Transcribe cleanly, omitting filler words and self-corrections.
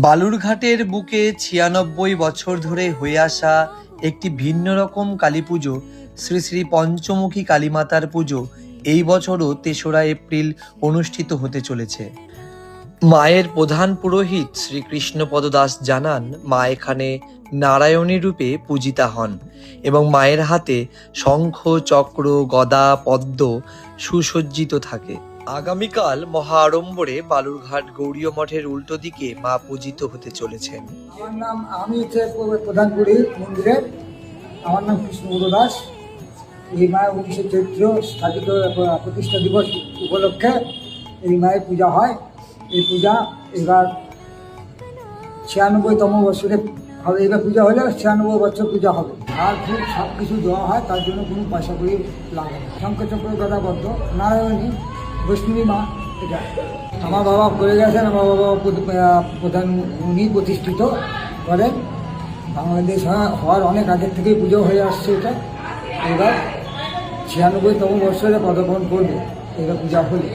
বালুরঘাটের বুকে ৯৬ বছর ধরে হয়ে আসা একটি ভিন্ন রকম কালী পুজো শ্রী শ্রী পঞ্চমুখী কালীমাতার পুজো এই বছরও ৩রা এপ্রিল অনুষ্ঠিত হতে চলেছে। মায়ের প্রধান পুরোহিত শ্রী কৃষ্ণপদ দাস জানান, মা এখানে নারায়ণী রূপে পূজিতা হন এবং মায়ের হাতে শঙ্খ, চক্র, গদা, পদ্ম সুসজ্জিত থাকে। আগামীকাল মহা আড়ম্বরে বালুরঘাট গৌড়ীয় মঠের উল্টো দিকে মা পূজিত হতে চলেছেন। আমার নাম, আমি প্রধান পুরোহিত মন্দিরের। আমার নাম কৃষ্ণপদ দাস। এই মায়ের 19শে চৈত্র স্থাপিত প্রতিষ্ঠা দিবস উপলক্ষে এই মায়ের পূজা হয়। এই পূজা এবার 96তম বছরে হবে। এবার পূজা হলে 96 বছর পূজা হবে। আর খুব সব কিছু দেওয়া হয়, তার জন্য কোনো পয়সা করি লাগে না। শঙ্করচক্র গদাবদ্ধ নারায়ণী বৈষ্ণবী মা এটা আমার বাবা করে গেছেন। আমার বাবা প্রধান উনি প্রতিষ্ঠিত করেন। বাংলাদেশ হওয়ার অনেক আগের থেকেই পুজো হয়ে আসছে এটা। এবার 96তম বছরে পদার্পণ করবে এবার পূজা হলে।